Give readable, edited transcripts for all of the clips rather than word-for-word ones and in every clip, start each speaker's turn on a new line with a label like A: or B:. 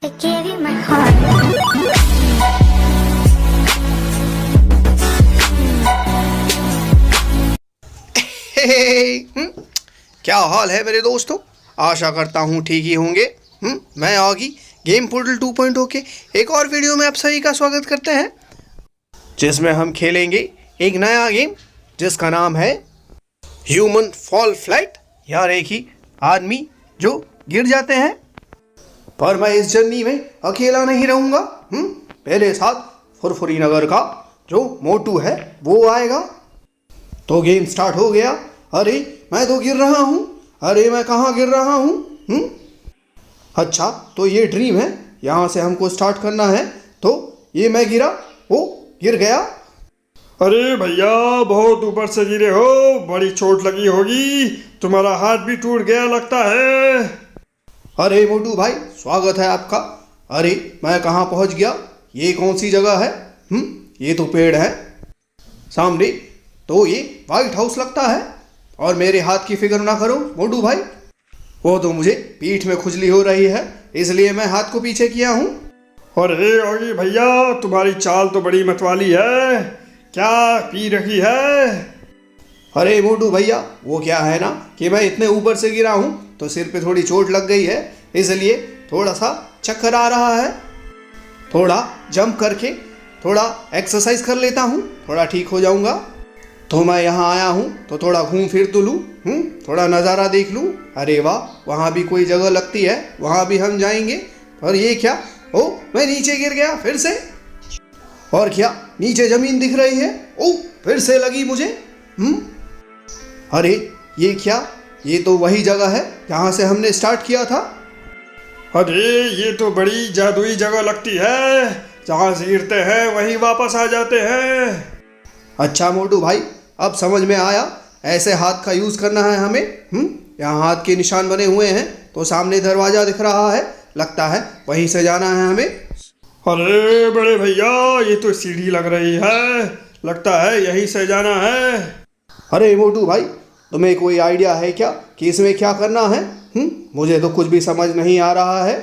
A: I gave you my heart.
B: क्या हाल है मेरे दोस्तों। आशा करता हूँ ठीक ही होंगे। मैं आगी गेम पोर्टल 2.0 के एक और वीडियो में आप सभी का स्वागत करते हैं, जिसमें हम खेलेंगे एक नया गेम जिसका नाम है ह्यूमन फॉल फ्लैट, यार एक ही आदमी जो गिर जाते हैं। पर मैं इस जर्नी में अकेला नहीं रहूँगा। मेरे साथ फुरफुरी नगर का जो मोटू है वो आएगा। तो गेम स्टार्ट हो गया। अरे मैं तो गिर रहा हूँ। अरे मैं कहाँ गिर रहा हूँ? अच्छा तो ये ड्रीम है, यहाँ से हमको स्टार्ट करना है। तो ये मैं गिरा, वो गिर गया।
C: अरे भैया बहुत ऊपर से गिरे हो, बड़ी चोट लगी होगी, तुम्हारा हाथ भी टूट गया लगता है।
B: अरे मोटू भाई स्वागत है आपका। अरे मैं कहाँ पहुँच गया? ये कौन सी जगह है? ये तो पेड़ है सामने, तो ये वाइट हाउस लगता है। और मेरे हाथ की फिक्र ना करो मोटू भाई, वो तो मुझे पीठ में खुजली हो रही है, इसलिए मैं हाथ को पीछे किया हूँ।
C: अरे योगी भैया तुम्हारी चाल तो बड़ी मतवाली है, क्या पी रखी है?
B: अरे मोटू भैया वो क्या है ना कि मैं इतने ऊपर से गिरा हूँ तो सिर पे थोड़ी चोट लग गई है, इसलिए थोड़ा सा चक्कर आ रहा है। थोड़ा जंप करके थोड़ा एक्सरसाइज कर लेता हूँ, थोड़ा ठीक हो जाऊँगा। तो मैं यहाँ आया हूँ तो थोड़ा घूम फिर तो लूँ, थोड़ा नज़ारा देख लूँ। अरे वाह वहाँ भी कोई जगह लगती है, वहाँ भी हम जाएंगे। और ये क्या? ओ मैं नीचे गिर गया फिर से। और क्या नीचे ज़मीन दिख रही है? ओ फिर से लगी मुझे। अरे ये क्या? ये तो वही जगह है जहाँ से हमने स्टार्ट किया था।
C: अरे ये तो बड़ी जादुई जगह लगती है, जहाँ से गिरते हैं वहीं वापस आ जाते हैं।
B: अच्छा मोटू भाई अब समझ में आया, ऐसे हाथ का यूज़ करना है हमें। यहाँ हाथ के निशान बने हुए हैं, तो सामने दरवाज़ा दिख रहा है, लगता है वहीं से जाना है हमें।
C: अरे बड़े भैया ये तो सीढ़ी लग रही है, लगता है यहीं से जाना है।
B: अरे मोटू भाई तुम्हें कोई आइडिया है क्या कि इसमें क्या करना है? मुझे तो कुछ भी समझ नहीं आ रहा है।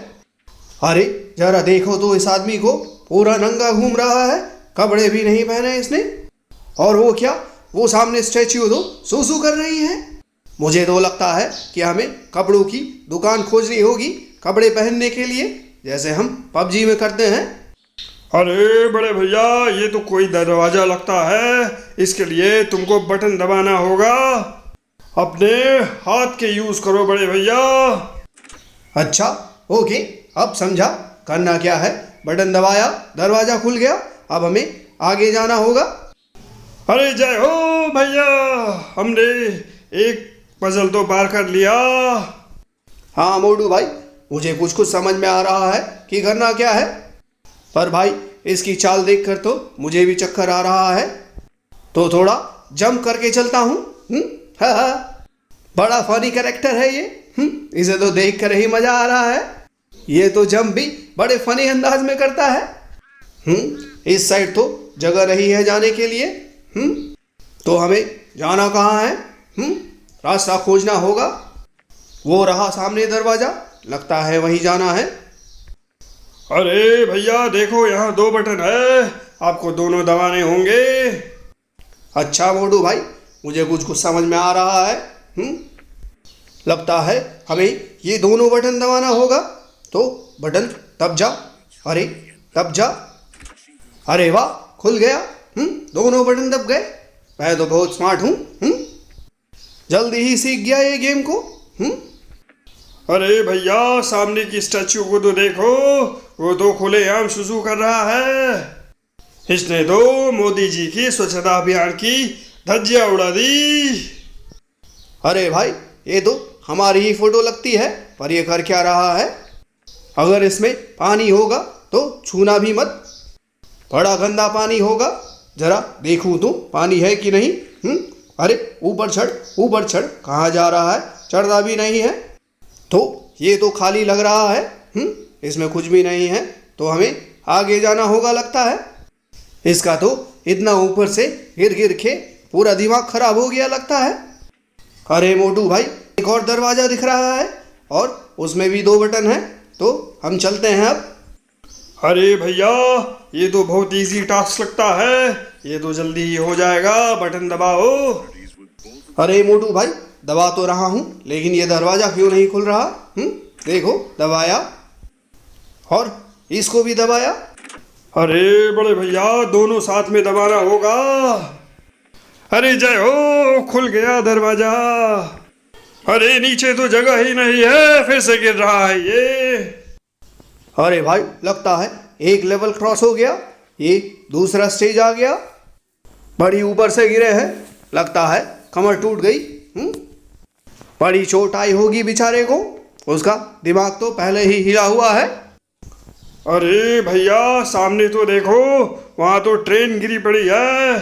B: अरे जरा देखो तो इस आदमी को, पूरा नंगा घूम रहा है, कपड़े भी नहीं पहने इसने। और वो क्या, वो सामने स्टैच्यू तो सूसू कर रही है। मुझे तो लगता है कि हमें कपड़ों की दुकान खोजनी होगी कपड़े पहनने के लिए, जैसे हम पबजी में करते हैं।
C: अरे बड़े भैया ये तो कोई दरवाजा लगता है, इसके लिए तुमको बटन दबाना होगा, अपने हाथ के यूज करो बड़े भैया।
B: अच्छा ओके अब समझा, करना क्या है, बटन दबाया दरवाजा खुल गया, अब हमें आगे जाना होगा।
C: अरे जय हो भैया, हमने एक पजल तो पार कर लिया।
B: हाँ मोटू भाई मुझे कुछ कुछ समझ में आ रहा है कि करना क्या है, पर भाई इसकी चाल देखकर तो मुझे भी चक्कर आ रहा है, तो थोड़ा जंप करके चलता हूँ। बड़ा फनी कैरेक्टर है ये, इसे तो देख कर ही मजा आ रहा है। ये तो जंप भी बड़े फनी अंदाज में करता है। इस साइड तो जगह नहीं है जाने के लिए। तो हमें जाना कहाँ है? रास्ता खोजना होगा। वो रहा सामने दरवाजा, लगता है वहीं जाना है।
C: अरे भैया देखो यहाँ दो बटन है, आपको दोनों दबाने होंगे।
B: अच्छा मोटू भाई मुझे कुछ कुछ समझ में आ रहा है। लगता है हमें ये दोनों बटन दबाना होगा। तो बटन तब जा, अरे तब जा, अरे वाह खुल गया। दोनों बटन दब गए। मैं तो बहुत स्मार्ट हूँ, जल्दी ही सीख गया ये गेम को।
C: अरे भैया सामने की स्टैच्यू को तो देखो, वो तो खुलेआम सुसु कर रहा है। इसने तो मोदी जी की स्वच्छता अभियान की धज्जियां उड़ा दी।
B: अरे भाई ये तो हमारी ही फोटो लगती है, पर ये कर क्या रहा है? अगर इसमें पानी होगा तो छूना भी मत, बड़ा गंदा पानी होगा, जरा देखूं तो पानी है कि नहीं। अरे ऊपर चढ़, कहाँ जा रहा है? चढ़ता भी नहीं है। तो ये तो खाली लग रहा है, इसमें कुछ भी नहीं है, तो हमें आगे जाना होगा लगता है। इसका तो इतना ऊपर से गिर गिर के पूरा दिमाग खराब हो गया लगता है। अरे मोटू भाई एक और दरवाज़ा दिख रहा है और उसमें भी दो बटन है, तो हम चलते हैं अब।
C: अरे भैया, ये तो बहुत इजी टास्क लगता है। ये तो जल्दी ही हो जाएगा, बटन दबाओ।
B: अरे मोटू भाई, दबा तो रहा हूँ, लेकिन ये दरवाजा क्यों नहीं खुल रहा? देखो, दबाया और इसको भी दबाया।
C: अरे बड़े भैया, दोनों साथ में दबाना होगा। अरे जय हो, खुल गया दरवाजा। अरे नीचे तो जगह ही नहीं है, फिर से गिर रहा है ये।
B: अरे भाई, लगता है एक लेवल क्रॉस हो गया, ये दूसरा स्टेज आ गया। बड़ी ऊपर से गिरे हैं, लगता है कमर टूट गई। बड़ी चोट आई होगी बेचारे को, उसका दिमाग तो पहले ही हिला हुआ है।
C: अरे भैया, सामने तो देखो, वहां तो ट्रेन गिरी पड़ी है।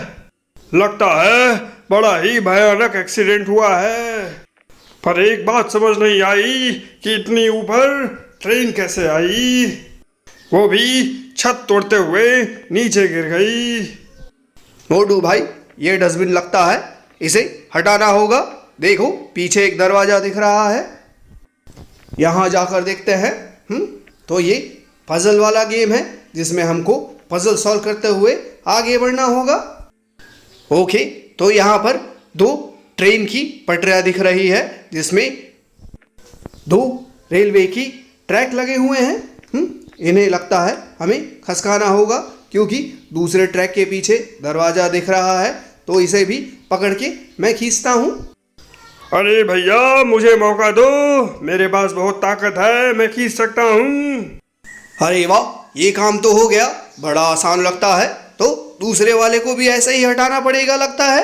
C: लगता है बड़ा ही भयानक एक्सीडेंट हुआ है। पर एक बात समझ नहीं आई कि इतनी ऊपर ट्रेन कैसे आई, वो भी छत तोड़ते हुए नीचे गिर गई।
B: मोटू भाई, ये डस्टबिन लगता है, इसे हटाना होगा। देखो, पीछे एक दरवाजा दिख रहा है, यहाँ जाकर देखते हैं। तो ये पजल वाला गेम है, जिसमें हमको पजल सॉल्व करते हुए आगे बढ़ना होगा। ओके, तो यहाँ पर दो ट्रेन की पटरियाँ दिख रही है, जिसमें दो रेलवे की ट्रैक लगे हुए हैं। इन्हें लगता है हमें खसकाना होगा, क्योंकि दूसरे ट्रैक के पीछे दरवाजा दिख रहा है, तो इसे भी पकड़ के मैं खींचता हूँ।
C: अरे भैया, मुझे मौका दो, मेरे पास बहुत ताकत है, मैं खींच सकता हूँ।
B: अरे वाह, ये काम तो हो गया, बड़ा आसान लगता है। तो दूसरे वाले को भी ऐसे ही हटाना पड़ेगा लगता है।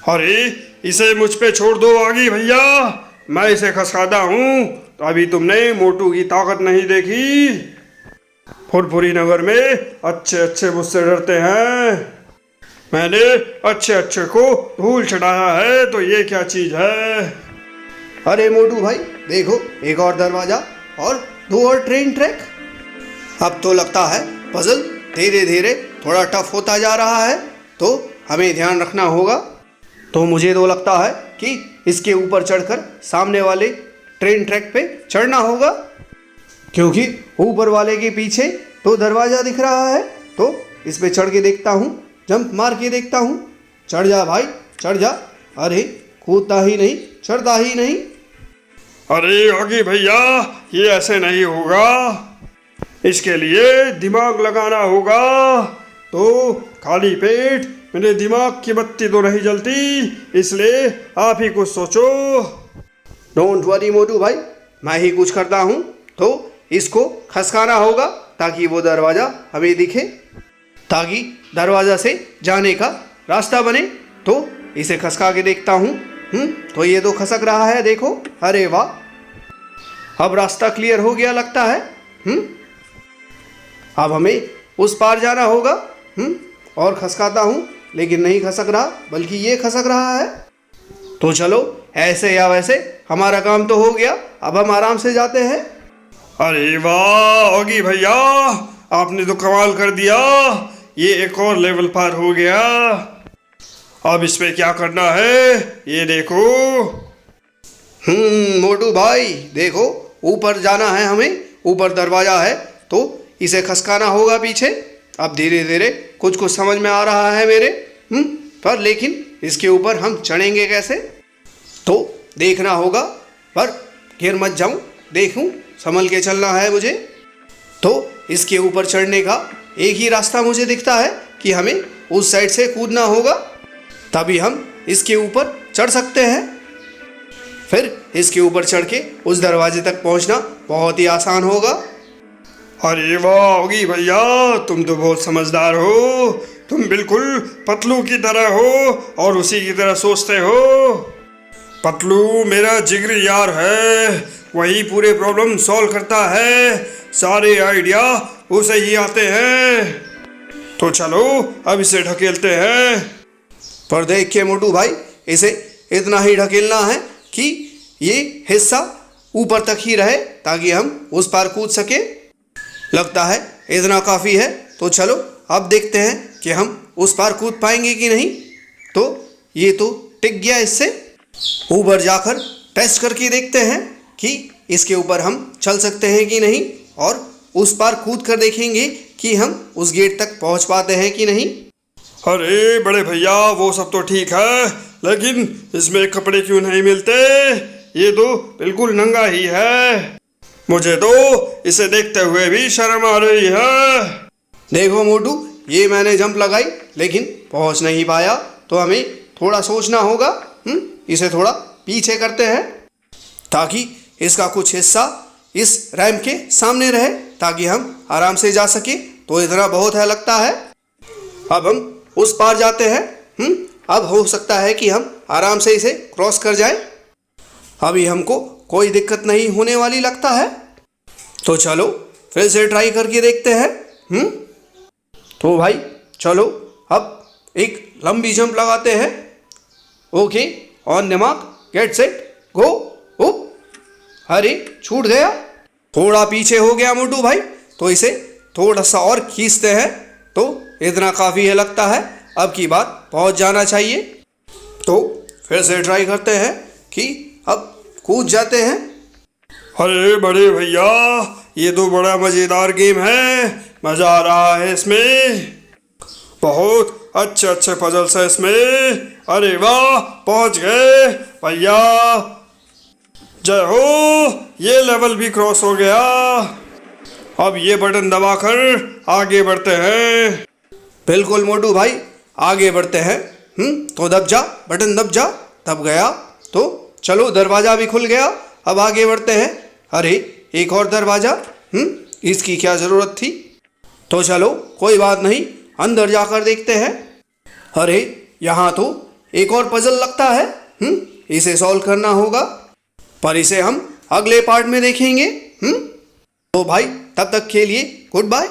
C: अरे इसे मुझ पे छोड़ दो आगे भैया, मैं इसे खसकाता हूँ। तो अभी तुमने मोटू की ताकत नहीं देखी। फुरफुरी नगर में अच्छे अच्छे मुझसे डरते हैं। मैंने अच्छे अच्छे को धूल चढ़ाया है, तो ये क्या चीज है?
B: अरे मोटू भाई, देखो, एक और दरवाजा और दो और ट्रेन ट्रैक। अब तो लगता है पजल धीरे धीरे थोड़ा टफ होता जा रहा है, तो हमें ध्यान रखना होगा। तो मुझे तो लगता है कि इसके ऊपर चढ़कर सामने वाले ट्रेन ट्रैक पे चढ़ना होगा, क्योंकि ऊपर वाले के पीछे तो दरवाजा दिख रहा है। तो इस पे चढ़ के देखता हूँ, जंप मार के देखता हूँ। चढ़ जा भाई, चढ़ जा। अरे कूदता ही नहीं, चढ़ता ही नहीं।
C: अरे आगे भैया, ये ऐसे नहीं होगा, इसके लिए दिमाग लगाना होगा। तो खाली पेट मेरे दिमाग की बत्ती तो नहीं जलती, इसलिए आप ही कुछ सोचो।
B: डोंट वरी मोटू भाई, मैं ही कुछ करता हूँ। तो इसको खसकाना होगा, ताकि वो दरवाज़ा हमें दिखे, ताकि दरवाज़ा से जाने का रास्ता बने। तो इसे खसका के देखता हूँ। तो ये तो खसक रहा है, देखो। अरे वाह, अब रास्ता क्लियर हो गया लगता है। अब हमें उस पार जाना होगा। और खसकाता हूँ, लेकिन नहीं खसक रहा, बल्कि ये खसक रहा है। तो चलो, ऐसे या वैसे हमारा काम तो हो गया, अब हम आराम से जाते हैं।
C: अरे वाह ओगी भैया, आपने तो कमाल कर दिया, ये एक और लेवल पार हो गया। अब इस पे क्या करना है, ये देखो।
B: मोटू भाई, देखो, ऊपर जाना है हमें, ऊपर दरवाजा है, तो इसे खसकाना होगा पीछे। अब धीरे धीरे कुछ कुछ समझ में आ रहा है मेरे। पर लेकिन इसके ऊपर हम चढ़ेंगे कैसे, तो देखना होगा। पर गिर मत जाऊं, देखूं, संभल के चलना है मुझे। तो इसके ऊपर चढ़ने का एक ही रास्ता मुझे दिखता है कि हमें उस साइड से कूदना होगा, तभी हम इसके ऊपर चढ़ सकते हैं। फिर इसके ऊपर चढ़ के उस दरवाजे तक पहुंचना बहुत ही आसान होगा।
C: अरे वाह ओगी भैया, तुम तो बहुत समझदार हो, तुम बिल्कुल पतलू की तरह हो और उसी की तरह सोचते हो। पतलू मेरा जिगरी यार है, वही पूरे प्रॉब्लम सॉल्व करता है, सारे आइडिया उसे ही आते हैं। तो चलो अब इसे ढकेलते हैं।
B: पर देख के मोटू भाई, इसे इतना ही ढकेलना है कि ये हिस्सा ऊपर तक ही रहे, ताकि हम उस पार कूद सके। लगता है इतना काफ़ी है। तो चलो अब देखते हैं कि हम उस पार कूद पाएंगे कि नहीं। तो ये तो टिक गया, इससे ऊपर जाकर टेस्ट करके देखते हैं कि इसके ऊपर हम चल सकते हैं कि नहीं। और उस पार कूद कर देखेंगे कि हम उस गेट तक पहुंच पाते हैं कि नहीं।
C: अरे बड़े भैया वो सब तो ठीक है, लेकिन इसमें कपड़े क्यों नहीं मिलते? ये तो बिल्कुल नंगा ही है। मुझे तो इसे देखते हुए भी शर्म आ रही है।
B: देखो मोटू, ये मैंने जंप लगाई लेकिन पहुंच नहीं पाया, तो हमें थोड़ा सोचना होगा। इसे थोड़ा पीछे करते हैं ताकि इसका कुछ हिस्सा इस रैंप के सामने रहे, ताकि हम आराम से जा सके। तो इतना बहुत है लगता है। अब हम उस पार जाते हैं। अब हो सकता है कि हम आराम से इसे क्रॉस कर जाएं। अभी हमको कोई दिक्कत नहीं होने वाली लगता है। तो चलो फिर से ट्राई करके देखते हैं। तो भाई चलो अब एक लंबी जंप लगाते हैं। Okay, on the mark, get set, go. उप, अरे छूट गया, थोड़ा पीछे हो गया मोटू भाई। तो इसे थोड़ा सा और खींचते हैं, तो इतना काफ़ी है लगता है। अब की बात पहुंच जाना चाहिए। तो फिर से ट्राई करते हैं कि अब कूद जाते हैं।
C: अरे बड़े भैया ये तो बड़ा मज़ेदार गेम है, मज़ा आ रहा है इसमें। बहुत अच्छे अच्छे पजल्स है इसमें। अरे वाह, पहुंच गए भैया, जय हो। ये लेवल भी क्रॉस हो गया। अब ये बटन दबाकर आगे बढ़ते हैं।
B: बिल्कुल मोटू भाई, आगे बढ़ते हैं। तो दब जा, बटन दब जा। दब गया तो चलो, दरवाज़ा भी खुल गया। अब आगे बढ़ते हैं। अरे एक और दरवाज़ा, इसकी क्या ज़रूरत थी? तो चलो कोई बात नहीं, अंदर जाकर देखते हैं। अरे यहाँ तो एक और पजल लगता है। इसे सॉल्व करना होगा, पर इसे हम अगले पार्ट में देखेंगे। तो भाई तब तक के लिए गुड बाय।